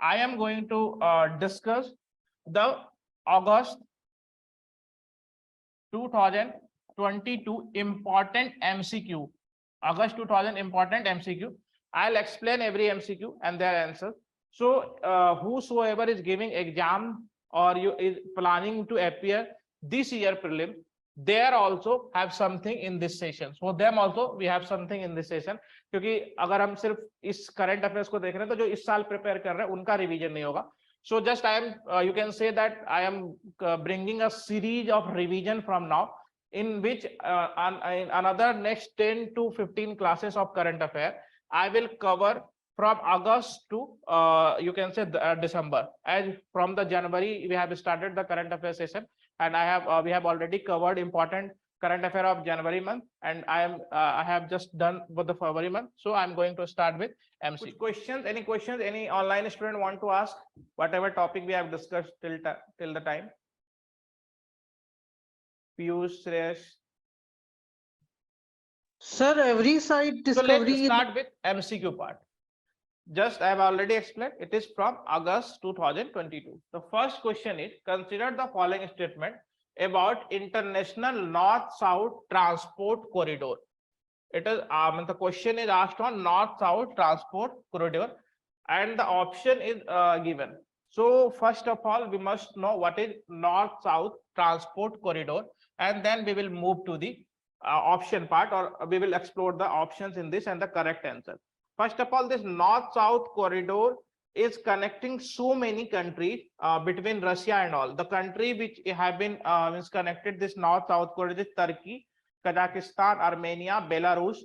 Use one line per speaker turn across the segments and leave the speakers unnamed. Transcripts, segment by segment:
I am going to discuss the August 2022 important MCQ. August 2000 important MCQ. I'll explain every MCQ and their answer. So whosoever is giving exam or you is planning to appear this year prelim, they also have something in this session. For them also we have something in this session. क्योंकि अगर हम सिर्फ इस current affairs को देख रहे हैं तो जो इस साल प्रिपेयर कर रहे हैं उनका रिवीजन नहीं होगा. So just I am you can say that I am bringing a series of revision from now, in which in another next 10 to 15 classes of current affair I will cover from August to you can say December. As from the January we have started the current affair session, and I have we have already covered important current affair of January month, and I have just done for the February month. So I'm going to start with MC. Questions? Any questions? Any online student want to ask whatever topic we have discussed till the time? Piyush, Suresh.
Sir, every site discovery.
So let's start with MCQ part. Just I have already explained. It is from August 2022. The first question is: consider the following statement about international north-south transport corridor. It is the question is asked on north-south transport corridor, and the option is given. So first of all, we must know what is north-south transport corridor, and then we will move to the option part, or we will explore the options in this and the correct answer. First of all, this north-south corridor is connecting so many countries between Russia and all. The country which have been is connected this north-south corridor is Turkey, Kazakhstan, Armenia, Belarus,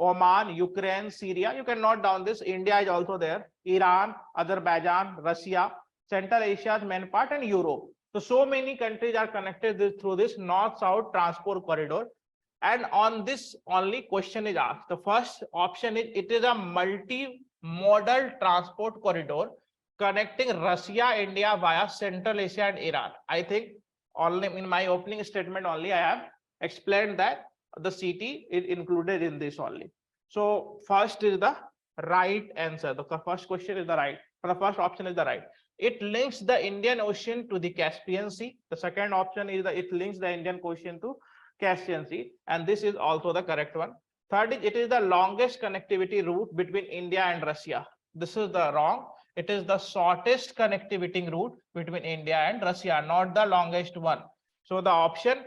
Oman, Ukraine, Syria. You can note down this. India is also there. Iran, Azerbaijan, Russia, Central Asia's main part, and Europe. So many countries are connected through this north-south transport corridor. And on this only question is asked. The first option is it is a multi-modal transport corridor connecting Russia, India via Central Asia and Iran. I think only in my opening statement only I have explained that the city is included in this only. So first is the right answer. The first question is the right. The first option is the right. It links the Indian Ocean to the Caspian Sea. The second option is that it links the Indian Ocean to Caspian Sea, and this is also the correct one. Third is it is the longest connectivity route between India and Russia. This is the wrong. It is the shortest connectivity route between India and Russia, not the longest one. So the option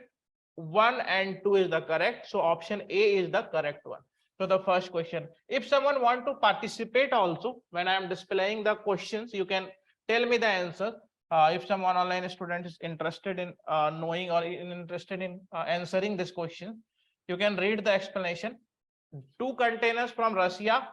1 and 2 is the correct. So option A is the correct one. So the first question. If someone want to participate also, when I am displaying the questions, you can tell me the answer. If someone online student is interested in knowing or interested in answering this question, you can read the explanation. 2 containers from Russia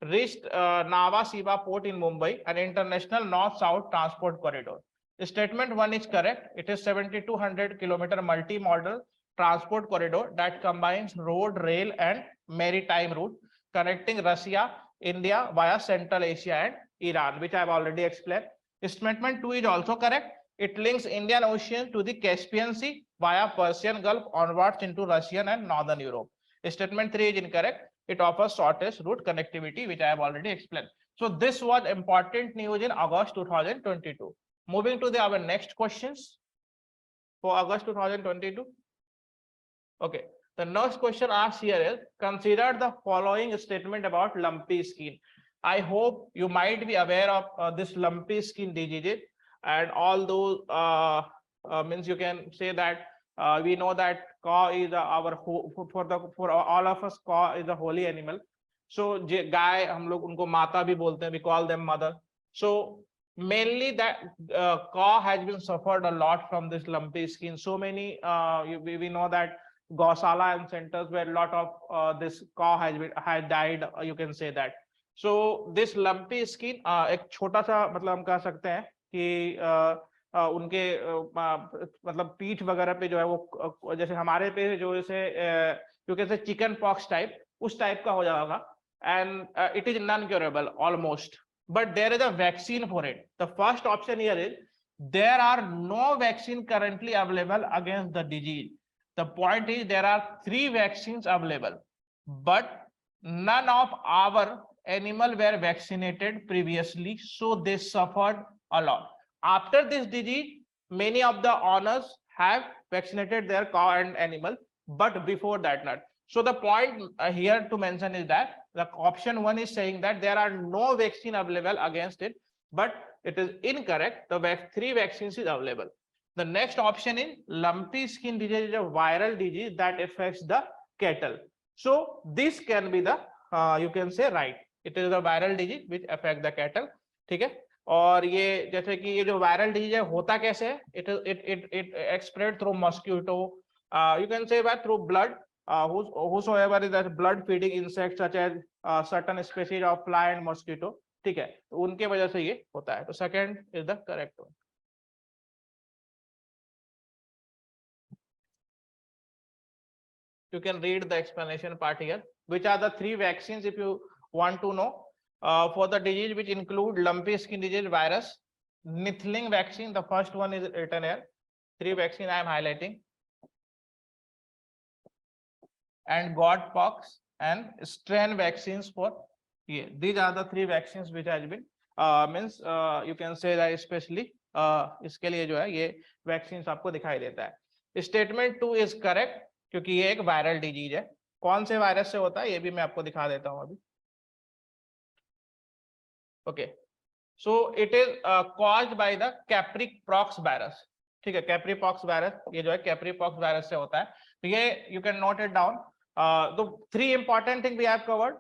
reached Nhava Sheva port in Mumbai, an international north-south transport corridor. Statement 1 is correct. It is 7,200 kilometer multimodal transport corridor that combines road, rail, and maritime route connecting Russia, India via Central Asia and Iran, which I have already explained. Statement 2 is also correct. It links Indian Ocean to the Caspian Sea via Persian Gulf onwards into Russian and Northern Europe. Statement 3 is incorrect. It offers shortest route connectivity, which I have already explained. So this was important news in August 2022. Moving to our next questions for August 2022. Okay. The next question asked here is, consider the following statement about lumpy skin. I hope you might be aware of this lumpy skin disease, and all those means you can say that we know that cow is our for all of us, cow is a holy animal. So गाय हम लोग उनको माता भी बोलते हैं, we call them mother. So mainly that cow has been suffered a lot from this lumpy skin. So many we know that Gausala and centers where a lot of this cow has died, you can say that. So this lumpy skin एक छोटा सा मतलब हम कह सकते हैं कि उनके मतलब पीठ वगैरह पे जो है वो जैसे हमारे पे जो जैसे you can say chicken pox type, उस टाइप का हो जाएगा, and it is non-curable almost, but there is a vaccine for it. The first option here is there are no vaccine currently available against the disease. The point is there are 3 vaccines available, but none of our animal were vaccinated previously, so they suffered a lot. After this disease, many of the owners have vaccinated their cow and animal, but before that not. So the point here to mention is that the option 1 is saying that there are no vaccine available against it, but it is incorrect. The 3 vaccines is available. The next option is lumpy skin disease is a viral disease that affects the cattle. So this can be the you can say right. It is a viral disease which affect the cattle. ठीक है. और ये जैसे कि ये जो viral disease है होता कैसे है? It spread through mosquito. You can say that through blood. Whosoever is that blood feeding insects such as certain species of fly and mosquito. ठीक है. तो उनके वजह से ये होता है. तो second is the correct one. You can read the explanation part here. Which are the 3 vaccines if you want to know? For the disease which include lumpy skin disease virus, Nithling vaccine, the first one is written here. 3 vaccine I am highlighting. And Godpox and strain vaccines for yeah. These are the 3 vaccines which has been means you can say that especially इसके लिए जो है ये vaccines आपको दिखाई देता है. Statement 2 is correct क्योंकि ये एक वायरल डिजीज है. कौन से वायरस से होता है ये भी मैं आपको दिखा देता हूं अभी. Okay, so it is caused by the capripox virus. ठीक है, कैप्रीपॉक्स वायरस ये जो है कैप्रीपॉक्स वायरस से होता है. तो ये you can note it down. The 3 important thing we have covered,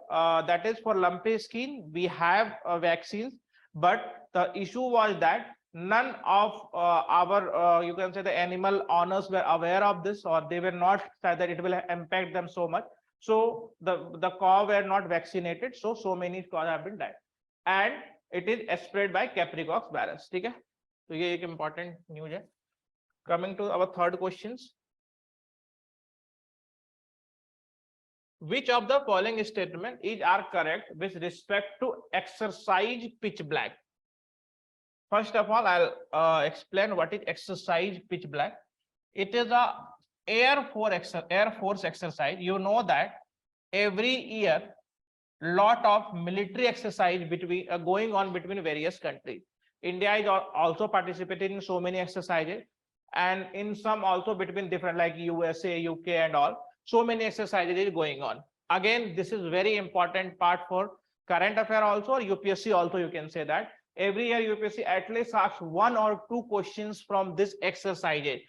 that is for lumpy skin we have vaccines, but the issue was that none of our you can say the animal owners were aware of this, or they were not said that it will impact them so much. So the cow were not vaccinated, so many cows have been died, and it is spread by capripox virus. ठीक है, तो ये एक important news है. Coming to our third questions. Which of the following statement are correct with respect to exercise pitch black? First of all, I'll explain what is exercise pitch black. It is a Air Force exercise. You know that every year lot of military exercise between going on between various countries. India is also participating in so many exercises, and in some also between different like USA, UK and all. So many exercises is going on. Again, this is very important part for current affair also, or UPSC also. You can say that every year UPSC at least asks 1 or 2 questions from this exercises.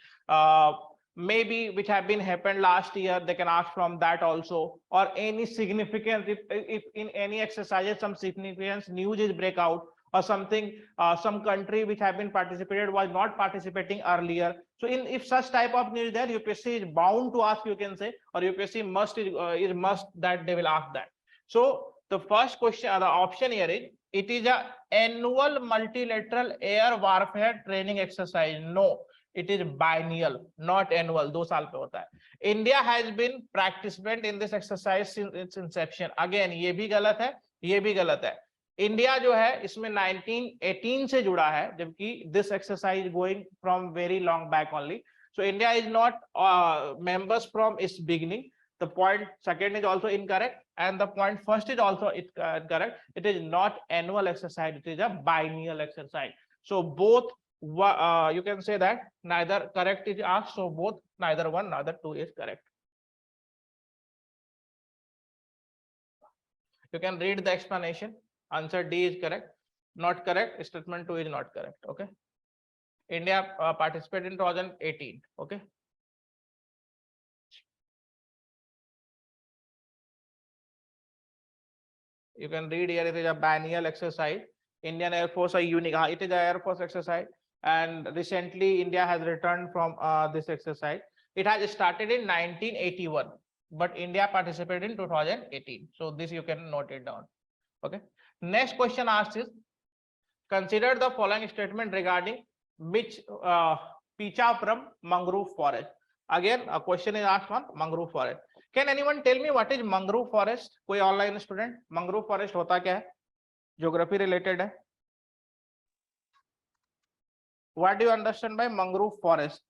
Maybe which have been happened last year, they can ask from that also, or any significance if in any exercises some significance news is break out, or something some country which have been participated was not participating earlier. So in if such type of news there, UPSC is bound to ask, you can say, or UPSC must that they will ask that. So the first question, the option here is it is a annual multilateral air warfare training exercise. No, it is biennial, not annual. 2 साल पे होता है. India has been participant in this exercise since its inception. Again, ये भी गलत है, ये भी गलत है. इंडिया जो है इसमें 1918 से जुड़ा है, जबकि this exercise going from very long back only. So India is not members from its beginning. The point second is also incorrect, and the point first is also incorrect. It is not annual exercise, it is a biennial exercise. So both you can say that neither correct is asked, so both neither 1 neither 2 is correct. You can read the explanation. Answer D is correct. Not correct, statement 2 is not correct. Okay, India participated in 2018. Okay, you can read here, it is a biennial exercise. Indian Air Force a unique, it is an Air Force exercise, and recently India has returned from this exercise. It has started in 1981, but India participated in 2018. So this you can note it down. Okay, next question asked is, consider the following statement regarding which Pichapuram mangrove forest. Again, a question is asked on mangrove forest. Can anyone tell me what is mangrove forest? कोई online student? mangrove forest होता क्या है? Geography related है. What do you understand by mangrove forest?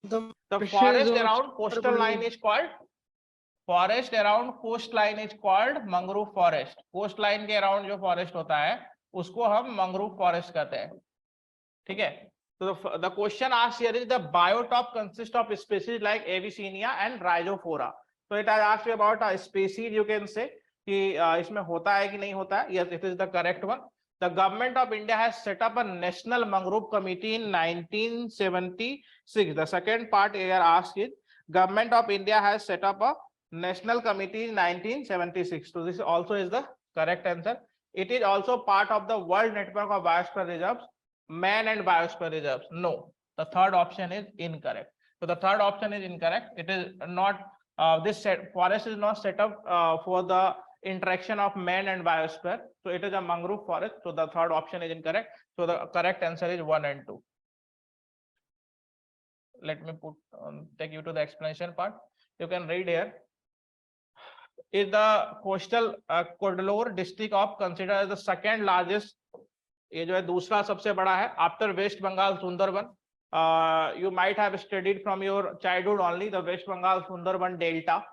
The forest around coastal line is called forest around coast line is called mangrove forest. Coast line के around जो forest होता है उसको हम मैंग्रोव फॉरेस्ट कहते हैं, ठीक है। तो the question asked here is the biotop consists of species like Avicennia and Rhizophora. So it has asked you about a species, you can say कि इसमें होता है कि नहीं होता है. Yes, it is the correct one. The government of India has set up a national mangrove committee in 1976. The second part here asked is government of India has set up a national committee in 1976. So this also is the correct answer. It is also part of the World Network of Biosphere Reserves. Man and biosphere reserves. No, the third option is incorrect. So the third option is incorrect. It is not this forest is not set up for the interaction of man and biosphere. So it is a mangrove forest. So the third option is incorrect. So the correct answer is 1 and 2. Let me take you to the explanation part. You can read here. Is the coastal Cuddalore district of considered as the second largest, ये जो है दूसरा सबसे बड़ा है after West Bengal Sundarban. You might have studied from your childhood only the West Bengal Sundarban Delta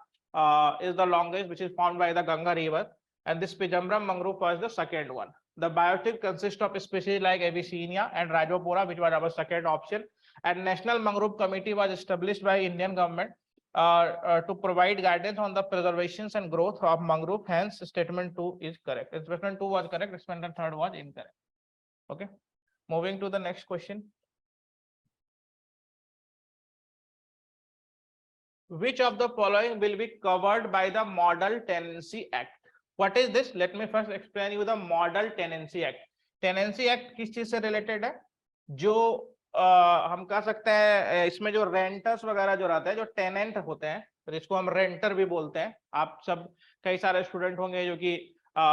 is the longest, which is formed by the Ganga River, and this Pijamram mangrove was the second one. The biotic consists of species like Avicennia and Rhizophora, which was our second option. And National Mangrove Committee was established by Indian government to provide guidance on the preservation and growth of mangrove. Hence, statement 2 is correct. Statement 2 was correct. Statement 3 was incorrect. Okay, moving to the next question. Which of the following will be covered by the Model Tenancy Act? What is this? Let me first explain you the Model Tenancy Act. Tenancy Act किस चीज से related है? जो हम कह सकते हैं इसमें जो रेंटर्स वगैरह जो रहते हैं, जो टेनेंट होते हैं, जिसको हम रेंटर भी बोलते हैं. आप सब कई सारे स्टूडेंट होंगे जो कि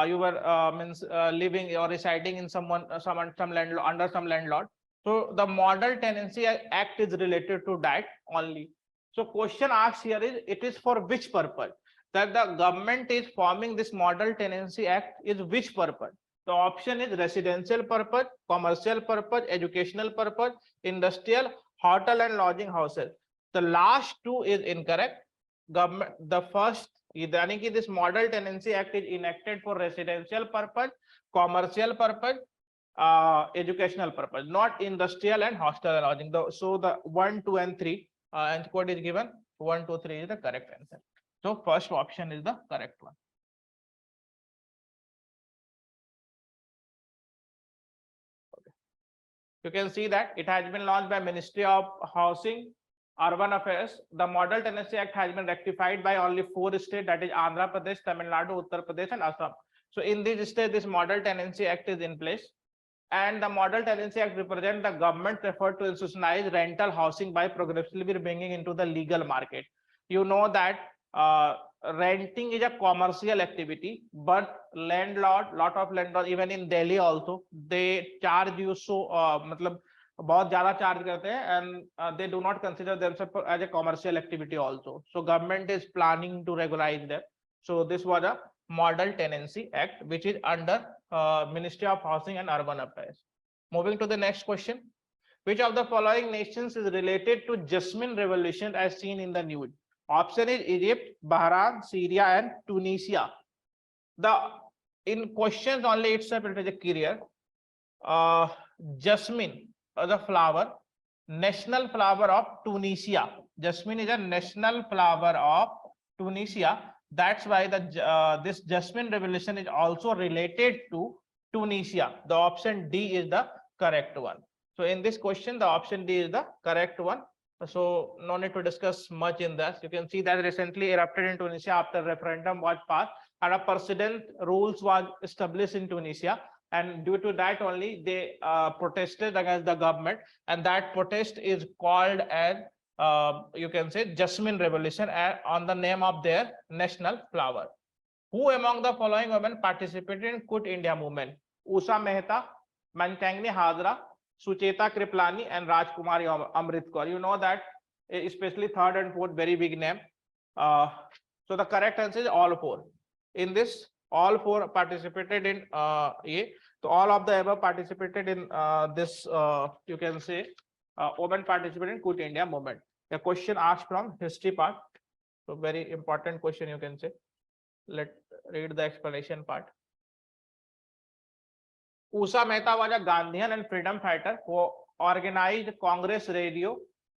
you were means living or residing in some landlord, under some landlord. So the Model Tenancy Act is related to that only. So question asked here is, it is for which purpose? That the government is forming this Model Tenancy Act is which purpose? The option is residential purpose, commercial purpose, educational purpose, industrial, hotel and lodging houses. The last two is incorrect. Government, the first, यानी कि this Model Tenancy Act is enacted for residential purpose, commercial purpose, educational purpose, not industrial and hostel and lodging. So the 1, 2 and 3 answer code is given. 1, 2, 3 is the correct answer. So first option is the correct one. Okay. You can see that it has been launched by Ministry of Housing, Urban Affairs. The Model Tenancy Act has been rectified by only 4 states, that is Andhra Pradesh, Tamil Nadu, Uttar Pradesh and Assam. So in these states, this Model Tenancy Act is in place. And the Model Tenancy Act represents the government's effort to institutionalize rental housing by progressively bringing into the legal market. You know that renting is a commercial activity, but lot of landlords, even in Delhi also, they charge you so मतलब बहुत ज्यादा charge करते हैं, and they do not consider themselves as a commercial activity also. So government is planning to regularize them. So this was a Model Tenancy Act, which is under Ministry of Housing and Urban Affairs. Moving to the next question. Which of the following nations is related to Jasmine Revolution as seen in the news? Option is Egypt, Bahrain, Syria and Tunisia. In questions only itself it is a clear. Jasmine, the flower, national flower of Tunisia. Jasmine is a national flower of Tunisia. That's why this Jasmine Revolution is also related to Tunisia. The option D is the correct one. So in this question, the option D is the correct one. So no need to discuss much in this. You can see that recently erupted in Tunisia after referendum was passed, and a precedent rules was established in Tunisia. And due to that only they protested against the government, and that protest is called as you can say Jasmine Revolution on the name of their national flower. Who among the following women participated in Quit India movement? Usha Mehta, Manchangni Hazra, Sucheta Kriplani and Rajkumari Amrit Kaur. You know that especially third and fourth very big name. So the correct answer is all 4. In this, all 4 participated in so all of the above participated in this you can say women participated in Quit India movement. A question asked from history part. So very important question, you can say. Let read the explanation part. Usha Mehta was a Gandhian and freedom fighter who organized Congress Radio,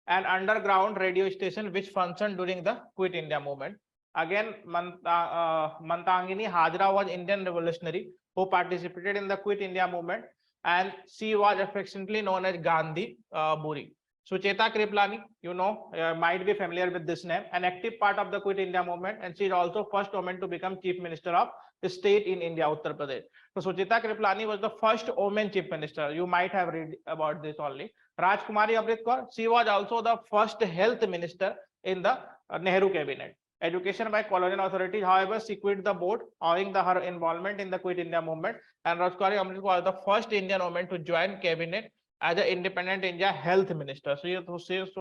an underground radio station which functioned during the Quit India movement. Again, Mantangini Hajra was Indian revolutionary who participated in the Quit India movement, and she was affectionately known as Gandhi Buri. Sucheta Kriplani, you know, might be familiar with this name, an active part of the Quit India movement, and she is also first woman to become Chief Minister of the state in India, Uttar Pradesh. So Sucheta Kriplani was the first woman Chief Minister. You might have read about this only. Rajkumari Amrit Kaur, she was also the first Health Minister in the Nehru cabinet. Education by colonial authorities, however, she quit the board owing her involvement in the Quit India movement. And Rajkumari Amrit Kaur was the first Indian woman to join cabinet as an independent India Health Minister. So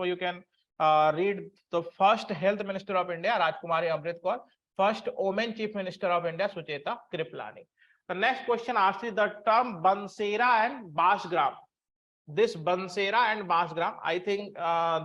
you can read the first Health Minister of India, Rajkumari Amrit Kaur, first woman Chief Minister of India, Sucheta Kriplani. The next question asks is the term Bansera and Basgram. This Bansera and Basgram, I think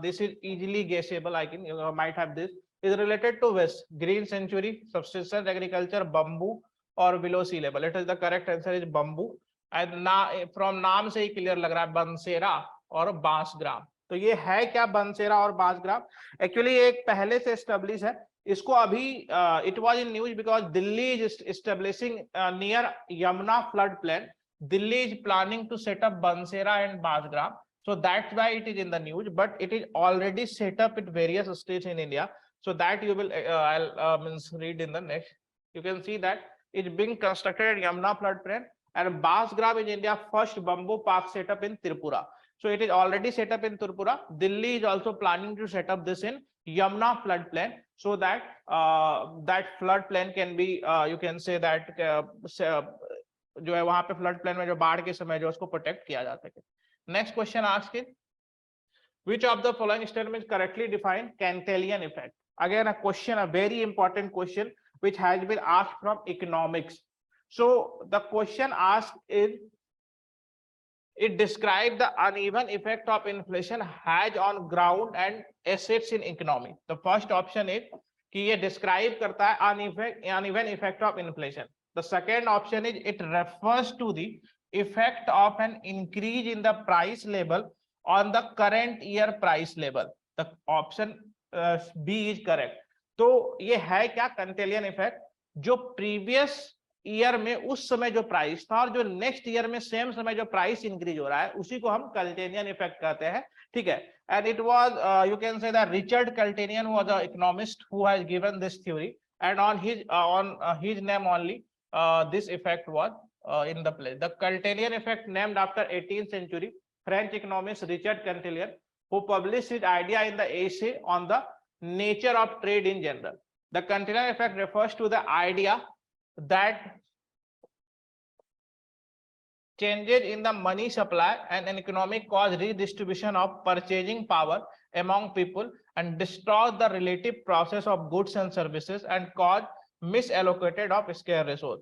this is easily guessable. I can, you might have this. Is related to West, green century, subsistence agriculture, bamboo, or below sea level. It is the correct answer is bamboo. And from नाम से ही clear लग रहा है बंसेरा और बांसग्राम. तो ये है क्या बंसेरा और बांसग्राम? Actually एक पहले से establish है. इसको अभी it was in news because Delhi is establishing near Yamuna floodplain. Delhi is planning to set up Bansera and Basgram. So that's why it is in the news. But it is already set up in various states in India. So that you will means read in the next. You can see that it's being constructed at Yamuna floodplain, and Basgram is India's first bamboo park set up in Tripura. So it is already set up in Tripura. Delhi is also planning to set up this in Yamuna floodplain, so that that floodplain can be you can say that जो है वहां पे flood plain में जो बाढ़ के समय जो उसको प्रोटेक्ट किया जा सके. Next question asked is which of the following statements correctly define Cantillon effect? Again a question, a very important question which has been asked from economics. So the question asked is, it describes the uneven effect of inflation has on ground and assets in economy. The first option is कि ये describe करता है uneven effect of inflation. The second option is it refers to the effect of an increase in the price level on the current year price level. The option B is correct. तो ये है क्या Cantillon effect? जो previous year में उस समय जो price था और जो नेक्स्ट ईयर में सेम समय जो प्राइस इंक्रीज हो रहा है उसी को हम Cantillon इफेक्ट कहते हैं. ठीक है. And it was you can say that Richard Cantillon was a economist who has given this theory, and on his name only this effect was in the place. The Cantillon effect, named after 18th century French economist Richard Cantillon, who published his idea in the essay on the nature of trade in general. The Cantillon effect refers to the idea that changes in the money supply and an economic cause redistribution of purchasing power among people and distort the relative process of goods and services and cause misallocated of scarce resource.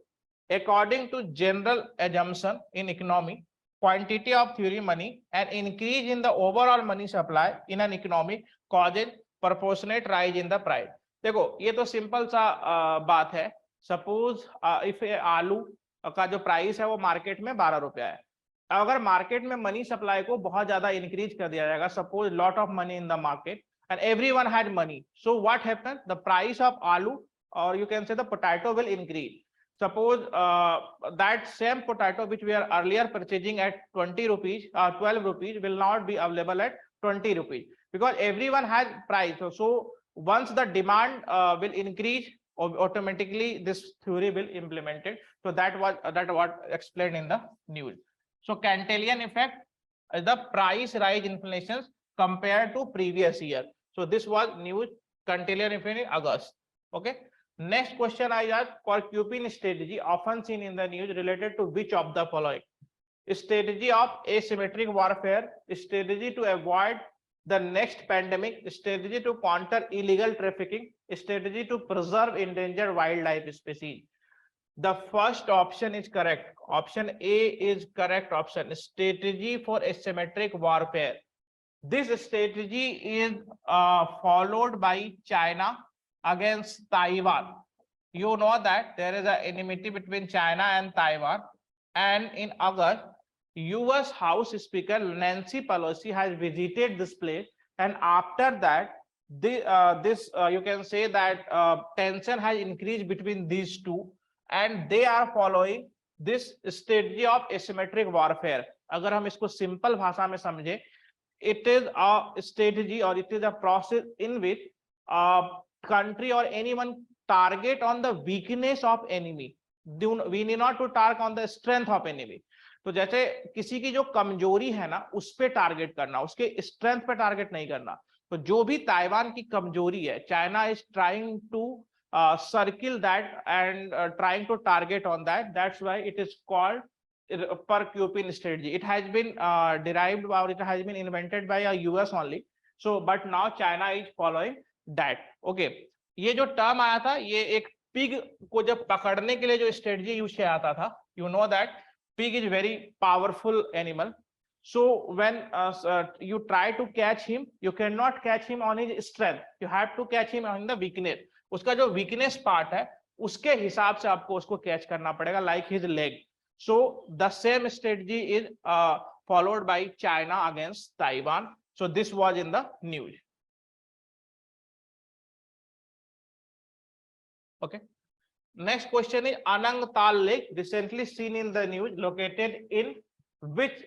According to general assumption in economy, quantity of theory money, an increase in the overall money supply in an economy causes proportionate rise in the price. देखो ये तो simple सा बात है. Suppose if आलू का जो price है वो मार्केट में 12 रुपया है. अगर मार्केट में मनी सप्लाई को बहुत ज्यादा इंक्रीज कर दिया जाएगा, suppose lot of money in the market and everyone had money, so what happened? The price of aloo, or you can say the potato, will increase. Suppose that same potato which we are earlier purchasing at 20 rupees or 12 rupees will not be available at 20 rupees because everyone has price. So once the demand will increase, automatically this theory will implemented. So that what explained in the news. So Cantillon effect is the price rise inflations compared to previous year. So this was news Cantillon effect in August. Okay. Next question I ask, for QPIN strategy often seen in the news related to which of the following? Strategy of asymmetric warfare, strategy to avoid the next pandemic, strategy to counter illegal trafficking, strategy to preserve endangered wildlife species. The first option is correct. Option A is correct option. Strategy for asymmetric warfare. This strategy is followed by China against Taiwan. You know that there is an enmity between China and Taiwan, and in August, US House Speaker Nancy Pelosi has visited this place, and after that, you can say that tension has increased between these two, and they are following this strategy of asymmetric warfare. अगर हम इसको simple भाषा में समझे, it is a strategy or it is a process in which a country or anyone target on the weakness of enemy. We need not to target on the strength of enemy. तो जैसे किसी की जो कमजोरी है ना, उस पे टारगेट करना, उसके स्ट्रेंथ पे टारगेट नहीं करना. तो जो भी ताइवान की कमजोरी है, China is trying to circle that and trying to target on that. That's why it is called Percupin strategy. It has been derived or it has been invented by a US only. So but now China is following that. Okay, ये जो term आया था, ये एक pig को जब पकड़ने के लिए जो स्ट्रेटजी यूज किया जाता था, you know that pig is very powerful animal. So when you try to catch him, you cannot catch him on his strength. You have to catch him on the weakness. उसका जो weakness part है, उसके हिसाब से आपको उसको catch करना पड़ेगा, like his leg. So the same strategy is followed by China against Taiwan. So this was in the news. Okay. Next question is Anang Tal Lake, recently seen in the news, located in which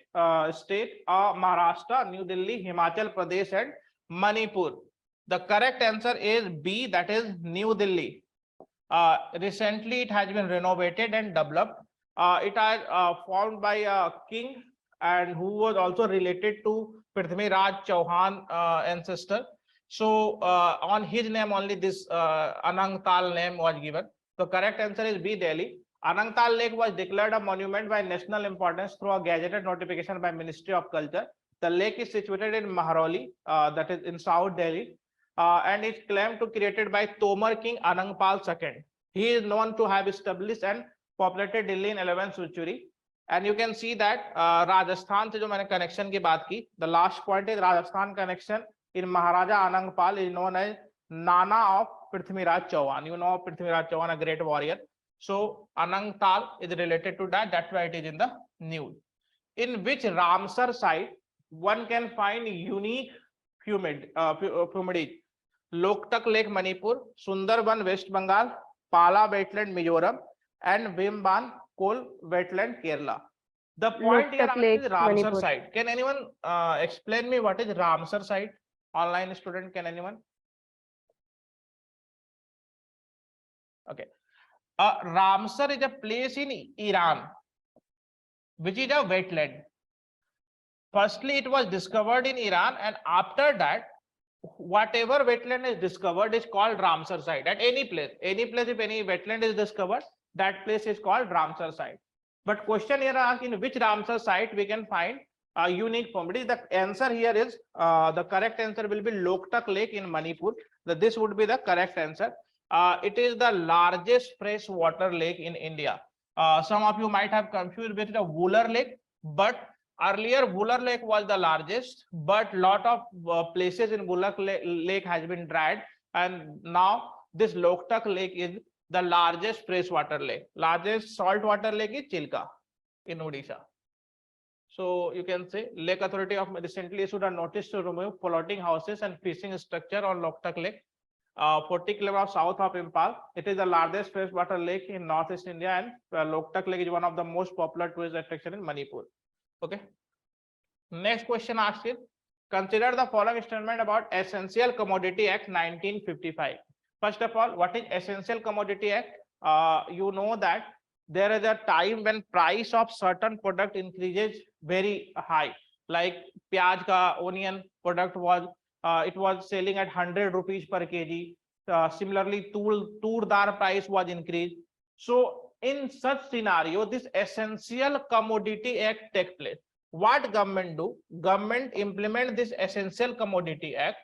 state? Maharashtra, New Delhi, Himachal Pradesh, and Manipur. The correct answer is B, that is New Delhi. Recently, it has been renovated and developed. It was formed by a king and who was also related to Prithvi Raj Chauhan ancestor. So on his name only this Anang Tal name was given. The correct answer is B, Delhi. Anang Tal Lake was declared a monument by national importance through a gazetted notification by Ministry of Culture. The lake is situated in Mahrauli, that is in South Delhi, and is claimed to created by Tomar King Anangpal II. He is known to have established and populated Delhi in 11th century. And you can see that Rajasthan से जो मैंने connection की बात की, the last point is Rajasthan connection in Maharaja Anangpal is known as Nana of Prithviraj Chauhan. You know Prithviraj Chauhan, a great warrior. So Anang Tal is related to that. That's why it is in the news. In which Ramsar site one can find unique fumigate? Loktak Lake, Manipur; Sundarban, West Bengal; Pala Wetland, Mizoram; and Vimban Coal Wetland, Kerala. The point here is Ramsar site. Can anyone explain me what is Ramsar site? Online student, can anyone? Okay. Ramsar is a place in Iran, which is a wetland. Firstly, it was discovered in Iran, and after that, whatever wetland is discovered is called Ramsar site. At any place, if any wetland is discovered, that place is called Ramsar site. But question here asks, in which Ramsar site we can find a unique fumigate? The answer here is the correct answer will be Loktak Lake in Manipur. This would be the correct answer. It is the largest freshwater lake in India. Some of you might have confused with the Wular Lake, but earlier Wular Lake was the largest, but lot of places in Wular Lake has been dried, and now this Loktak Lake is the largest freshwater lake. Largest saltwater lake is Chilka in Odisha. So you can say Lake Authority of recently issued a notice to remove floating houses and fishing structure on Loktak Lake, 40 kilometers south of Impal. It is the largest freshwater lake in Northeast India, and Loktak Lake is one of the most popular tourist attraction in Manipur. Okay. Next question asked is, consider the following statement about Essential Commodity Act 1955. First of all, what is Essential Commodity Act? You know that there is a time when price of certain product increases very high, like pyaj ka onion product was it was selling at 100 rupees per kg. Similarly, tur dal price was increased. So in such scenario, this Essential Commodity Act take place. What government do? Government implement this Essential Commodity Act,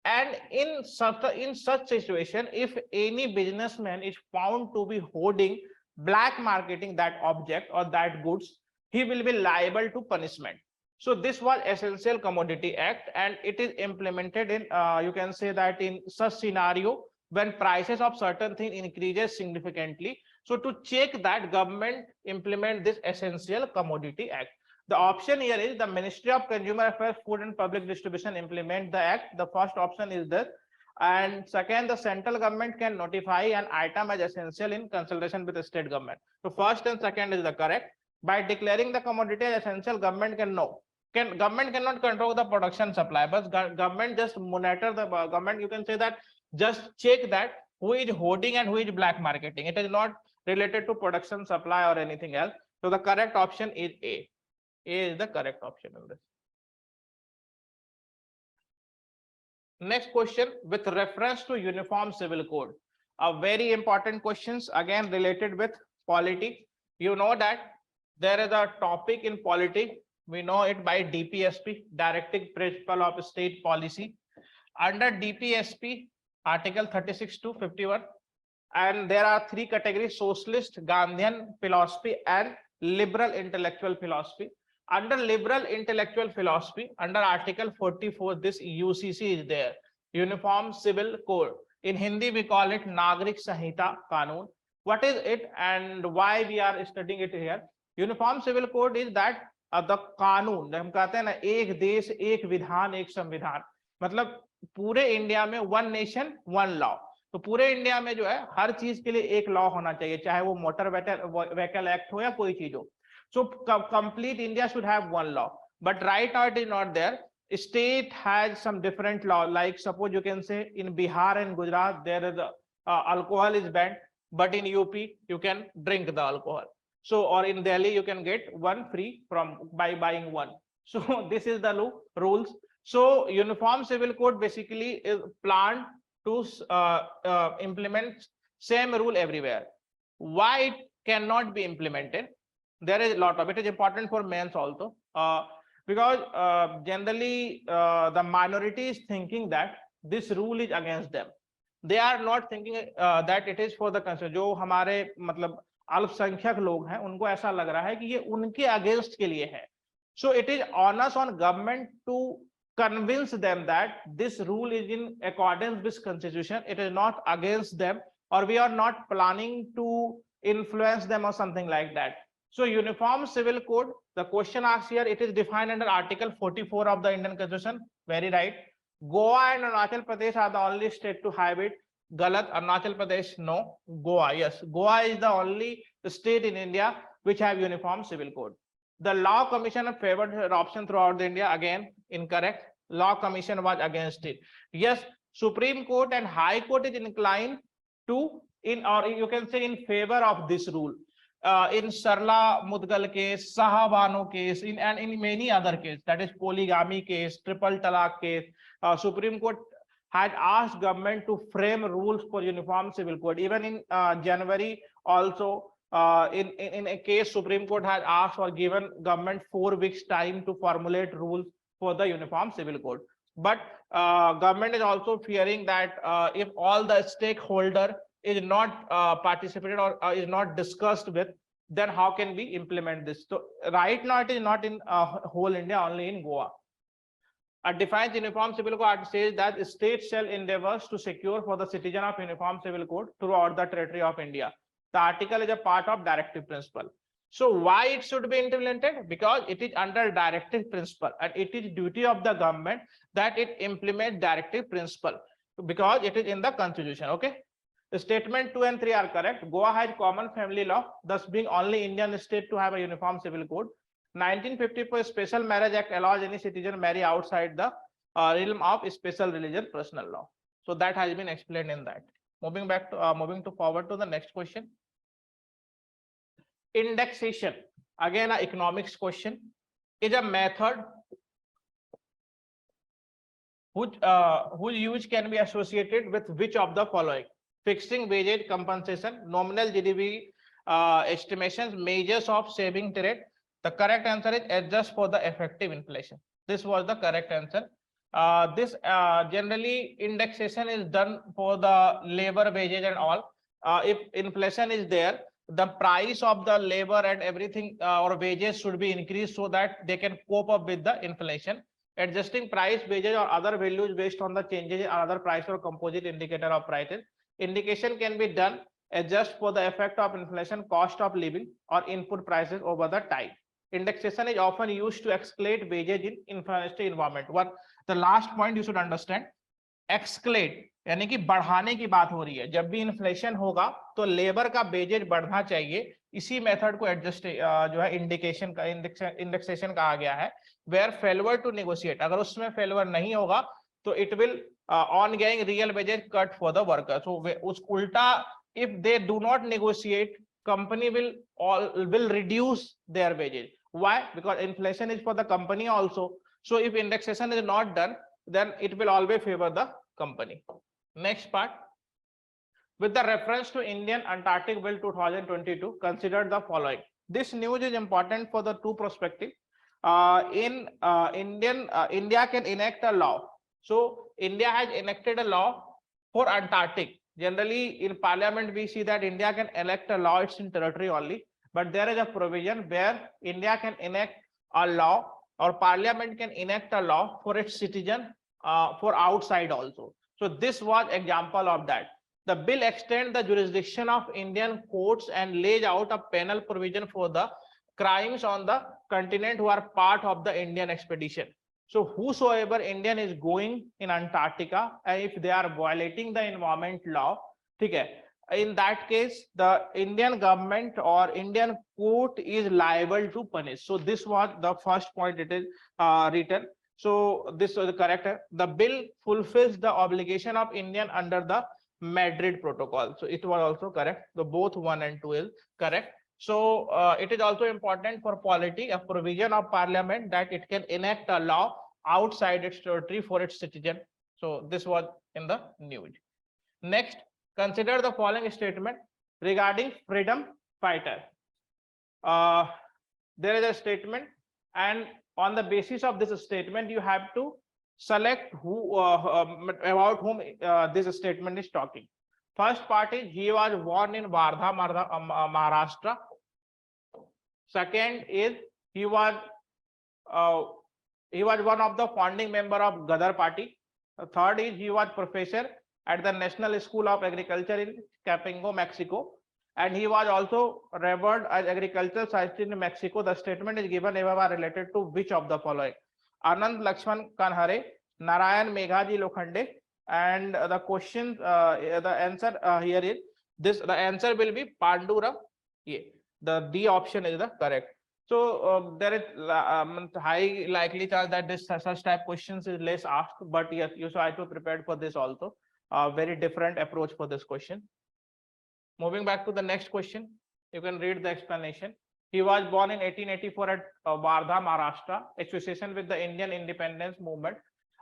and in such situation, if any businessman is found to be hoarding, black marketing that object or that goods, he will be liable to punishment. So this was Essential Commodity Act, and it is implemented in you can say that in such scenario when prices of certain thing increases significantly. So to check that, government implement this Essential Commodity Act. The option here is the Ministry of Consumer Affairs, Food and Public Distribution implement the act. The first option is this. And second, the central government can notify an item as essential in consultation with the state government. So first and second is the correct. By declaring the commodity as essential, government can know. Government cannot control the production supply, but government just monitor the government. You can say that just check that who is hoarding and who is black marketing. It is not related to production supply or anything else. So the correct option is A. A is the correct option in this. Next question with reference to Uniform Civil Code. A very important questions again related with polity. You know that there is a topic in polity. We know it by DPSP, Directive Principle of State Policy. Under DPSP, Article 36 to 51, and there are three categories: socialist, Gandhian philosophy, and liberal intellectual philosophy. Under liberal intellectual philosophy, under Article 44, this UCC is there, Uniform Civil Code. In Hindi, we call it Nagrik Sanhita Kanun. What is it and why we are studying it here? Uniform Civil Code is that the कानून, हम कहते हैं ना, एक देश एक विधान एक संविधान, मतलब पूरे इंडिया में वन नेशन वन लॉ. तो पूरे इंडिया में जो है हर चीज के लिए एक लॉ होना चाहिए, चाहे वो मोटर व्हीकल एक्ट हो या कोई चीज हो. So complete India should have one law, but right now it is not there. State has some different law, like suppose you can say in Bihar and Gujarat there is alcohol is banned, but in UP you can drink the alcohol. So or in Delhi you can get one free from by buying one. So this is the rules. So Uniform Civil Code basically is planned to implement same rule everywhere. Why it cannot be implemented? There is a lot of it is important for men also, because generally the minority is thinking that this rule is against them. They are not thinking that it is for the country. जो हमारे मतलब अल्पसंख्यक लोग हैं उनको ऐसा लग रहा है कि ये उनके अगेंस्ट के लिए है. So it is onus on government to convince them that this rule is in accordance with constitution. It is not against them, or we are not planning to influence them or something like that. So Uniform Civil Code, the question asked here, it is defined under Article 44 of the Indian Constitution. Very right. Goa and Arunachal Pradesh are the only state to have it. Galat. Arunachal Pradesh, no. Goa, yes. Goa is the only state in India which have Uniform Civil Code. The Law Commission favored adoption throughout the India. Again, incorrect. Law Commission was against it. Yes, Supreme Court and High Court is inclined to, or you can say in favor of this rule. In Sarla Mudgal case, Sahabano case, and in many other cases, that is polygamy case, triple talaq case, Supreme Court had asked government to frame rules for Uniform Civil Code. Even in January also, in a case, Supreme Court had asked or given government 4 weeks time to formulate rules for the Uniform Civil Code. But government is also fearing that if all the stakeholder is not participated or is not discussed with, then how can we implement this? So right now it is not in whole India, only in Goa. A defines Uniform Civil Code says that state shall endeavors to secure for the citizen of Uniform Civil Code throughout the territory of India. The article is a part of directive principle. So why it should be implemented? Because it is under directive principle, and it is duty of the government that it implement directive principle, because it is in the constitution. Okay. Statement 2 and 3 are correct. Goa has common family law, thus being only Indian state to have a Uniform Civil Code. 1954 Special Marriage Act allows any citizen marry outside the realm of special religion personal law. So that has been explained in that. Moving forward to the next question. Indexation, again an economics question, is a method whose use can be associated with which of the following? Fixing wages, compensation, nominal GDP estimations, measures of saving trade. The correct answer is adjust for the effective inflation. This was the correct answer. This generally indexation is done for the labor wages and all. If inflation is there, the price of the labor and everything or wages should be increased so that they can cope up with the inflation. Adjusting price, wages or other values based on the changes in other price or composite indicator of prices. Indication can be done adjust for the effect of inflation, cost of living, or input prices over the time. Indexation is often used to escalate wages in inflationary environment. One, the last point you should understand, escalate यानी कि बढ़ाने की बात हो रही है. जब भी इन्फ्लेशन होगा तो लेबर का वेजेज बढ़ना चाहिए. इसी मेथड को एडजस्ट जो है इंडिकेशन का इंडेक्सेशन कहा गया है. वेयर फेलवर टू नेगोशिएट, अगर उसमें फेलवर नहीं होगा तो it will ongoing real wages cut for the worker. So उस उल्टा if they do not negotiate, company will reduce their wages. Why? Because inflation is for the company also. So if indexation is not done, then it will always favor the company. Next part, with the reference to Indian Antarctic Bill 2022, consider the following. This news is important for the two perspective. India can enact a law. So India has enacted a law for Antarctic. Generally in parliament we see that India can elect a law, it's in territory only, but there is a provision where India can enact a law or parliament can enact a law for its citizen for outside also. So this was example of that. The bill extends the jurisdiction of Indian courts and lays out a penal provision for the crimes on the continent who are part of the Indian expedition. So whosoever Indian is going in Antarctica, and if they are violating the environment law, okay, in that case, the Indian government or Indian court is liable to punish. So this was the first point it is written. So this was correct. The bill fulfills the obligation of Indian under the Madrid Protocol. So it was also correct. So both 1 and 2 is correct. So it is also important for polity, a provision of parliament that it can enact a law outside its territory for its citizen. So this was in the news. Next, consider the following statement regarding freedom fighter. There is a statement, and on the basis of this statement, you have to select who about whom this statement is talking. First part is he was born in Wardha, Maharashtra. Second is he was one of the founding member of Gadar party. Third is he was professor at the National School of Agriculture in Capengo, Mexico, and he was also revered as agricultural scientist in Mexico. The statement is given related to which of the following? Anand Lakshman Kanhare, Narayan Meghaji Lokhande, and the question, the answer here is this. The answer will be Pandura. Yeah, the D option is the correct. So there is high likely chance that this such type questions is less asked, but yes, you have to prepare for this also. Very different approach for this question. Moving back to the next question, you can read the explanation. He was born in 1884 at Wardha, Maharashtra, association with the Indian independence movement.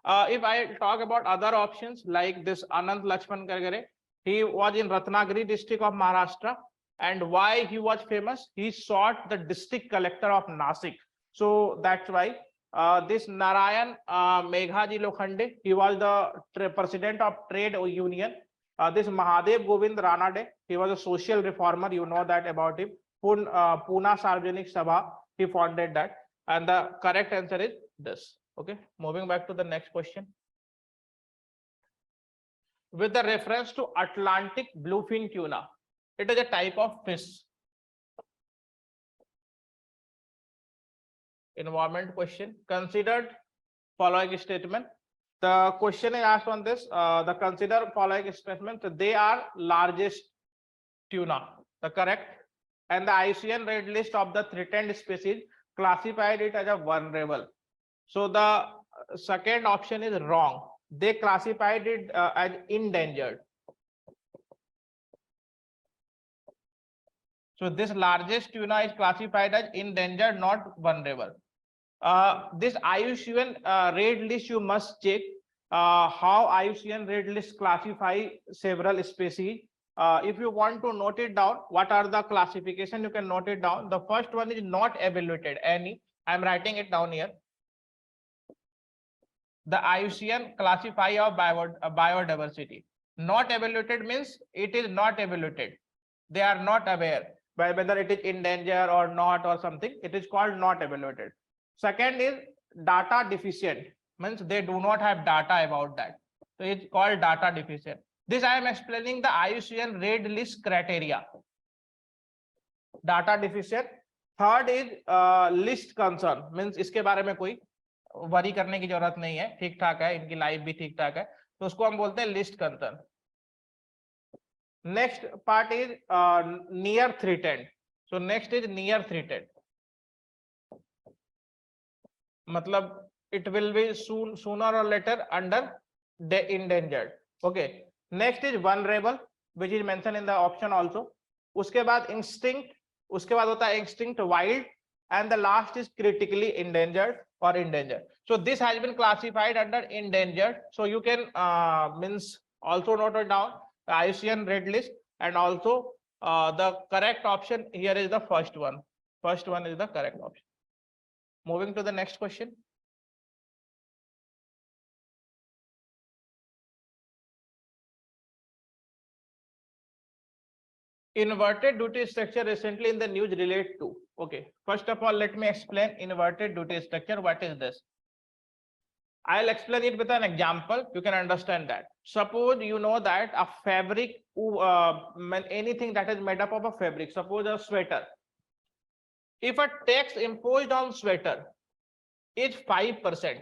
If I talk about other options like this Anand Lakshman Kanhare, he was in Ratnagiri district of Maharashtra. And why he was famous? He sought the district collector of Nasik. So that's why this Narayan Meghaji Lokhande, he was the president of trade union. This Mahadev Govind Ranade, he was a social reformer. You know that about him. Pune Sarvajanik Sabha, he founded that. And the correct answer is this. Okay, moving back to the next question. With the reference to Atlantic bluefin tuna, it is a type of fish. Environment question. Considered following statement. The question is asked on this. The consider following statement. They are largest tuna. The correct. And the IUCN red list of the threatened species classified it as a vulnerable. So the second option is wrong. They classified it as endangered. So this largest tuna is classified as endangered, not vulnerable. This IUCN red list, you must check how IUCN red list classify several species. If you want to note it down, what are the classification, you can note it down. The first one is not evaluated any. I'm writing it down here. The IUCN classify of biodiversity. Not evaluated means it is not evaluated. They are not aware by whether it is endangered or not or something. It is called not evaluated. Second is data deficient, means they do not have data about that. So it's called data deficient. This I am explaining the IUCN red list criteria. Data deficient. Third is list concern, means इसके बारे में कोई worry करने की जरूरत नहीं है, ठीक ठाक है, इनकी लाइफ भी ठीक ठाक है, तो उसको हम बोलते हैं list concern. Next part is near threatened. So next is near threatened, मतलब it will be sooner or later under the endangered. Okay, next is vulnerable, which is mentioned in the option also. उसके बाद instinct, उसके बाद होता है instinct wild, and the last is critically endangered or endangered. So this has been classified under endangered. So you can means also note it down, the IUCN red list, and also the correct option here is the first one. First one is the correct option. Moving to the next question. Inverted duty structure recently in the news relate to. Okay, first of all, let me explain inverted duty structure. What is this? I'll explain it with an example. You can understand that. Suppose you know that a fabric, anything that is made up of a fabric, suppose a sweater. If a tax imposed on sweater is 5%,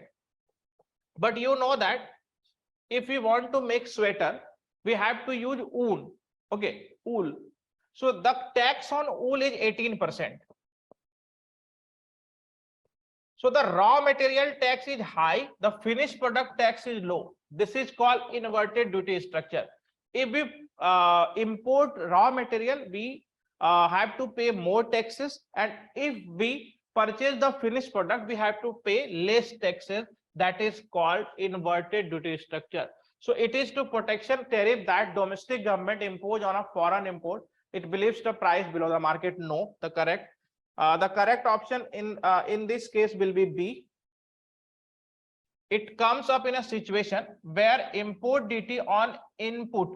but you know that if we want to make sweater, we have to use wool. Okay, wool. So the tax on wool is 18%. So the raw material tax is high, the finished product tax is low. This is called inverted duty structure. If we import raw material, we have to pay more taxes, and if we purchase the finished product, we have to pay less taxes. That is called inverted duty structure. So it is to protection tariff that domestic government impose on a foreign import. It believes the price below the market. No, the correct option in this case will be B. It comes up in a situation where import duty on input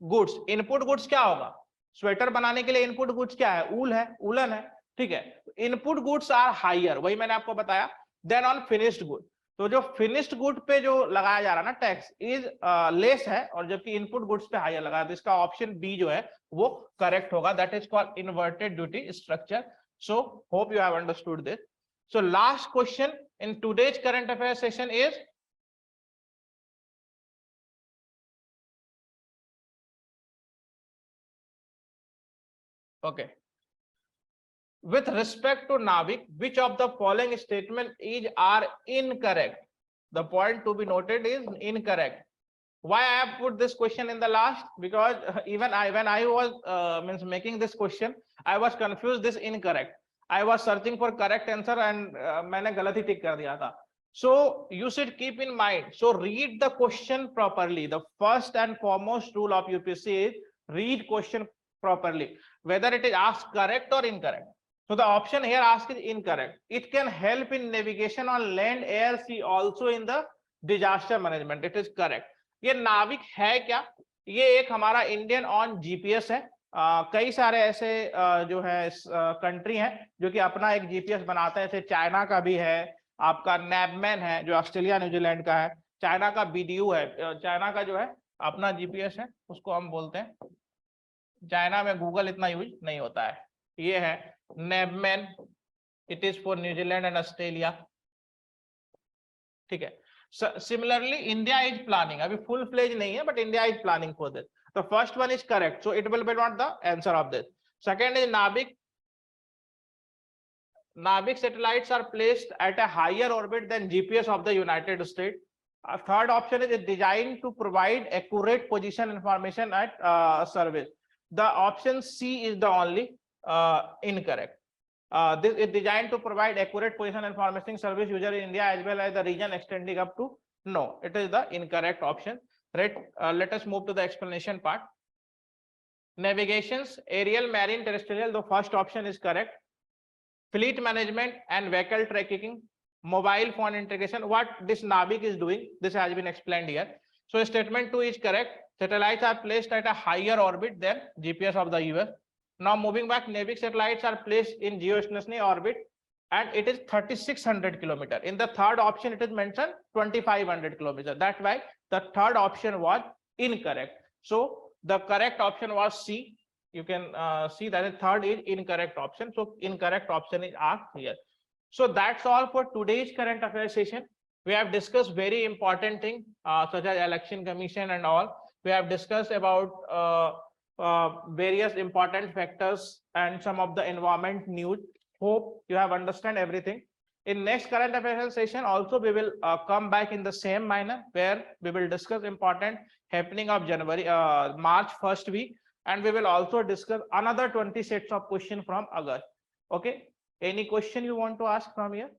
goods. Input goods क्या होगा? Sweater बनाने के लिए input goods क्या है? ऊल है, उलन है, ठीक है. इनपुट गुड्स आर हायर, वही मैंने आपको बताया, देन ऑन फिनिश्ड गुड. तो जो फिनिश्ड गुड पे जो लगाया जा रहा है ना टैक्स इज लेस है, और जबकि इनपुट गुड्स पे हायर लगा है, तो इसका ऑप्शन बी जो है वो करेक्ट होगा. That is called inverted duty structure. So hope you have understood this. So last question in today's current affair session is okay. With respect to Navik, which of the following statement are incorrect? The point to be noted is incorrect. Why I have put this question in the last? Because even when I was making this question, I was confused. This incorrect. I was searching for correct answer and मैंने गलत ही टिक कर दिया था. So you should keep in mind. So read the question properly. The first and foremost rule of UPSC is read question properly, whether it is asked correct or incorrect. So the option here asked is incorrect. It can help in navigation on land, air, sea, also in the disaster management. It is correct. ये नाविक है क्या? ये एक हमारा Indian on GPS है. कई सारे ऐसे जो है कंट्री हैं जो कि अपना एक जीपीएस बनाते हैं. जैसे चाइना का भी है, आपका नैपमैन है जो ऑस्ट्रेलिया न्यूजीलैंड का है, चाइना का बीडीयू है, चाइना का जो है अपना जीपीएस है, उसको हम बोलते हैं. चाइना में गूगल इतना यूज नहीं होता है. ये है नैपमैन. It is for New Zealand and Australia, ठीक है. Similarly, India is planning. अभी full fledged नहीं है, but India is planning for this. The first one is correct, so it will be not the answer of this. Second is Navik. Navik satellites are placed at a higher orbit than GPS of the United States. Third option is designed to provide accurate position information at service. The option C is the only incorrect. This is designed to provide accurate position information service user in India as well as the region extending up to. No, it is the incorrect option. Right. Let us move to the explanation part. Navigations, aerial, marine, terrestrial. The first option is correct. Fleet management and vehicle tracking, mobile phone integration. What this Navik is doing, this has been explained here. So statement 2 is correct. Satellites are placed at a higher orbit than GPS of the US. Now moving back, Navik satellites are placed in geostationary orbit and it is 3600 kilometer. In the third option, it is mentioned 2500 kilometer. That's why the third option was incorrect. So the correct option was C. You can see that the third is incorrect option. So incorrect option is asked here. So that's all for today's current affairs session. We have discussed very important things such as election commission and all. We have discussed about various important factors and some of the environment news. Hope you have understand everything. In next current affairs session also we will come back in the same manner where we will discuss important happening of March first week, and we will also discuss another 20 sets of question from August. Okay, any question you want to ask from here?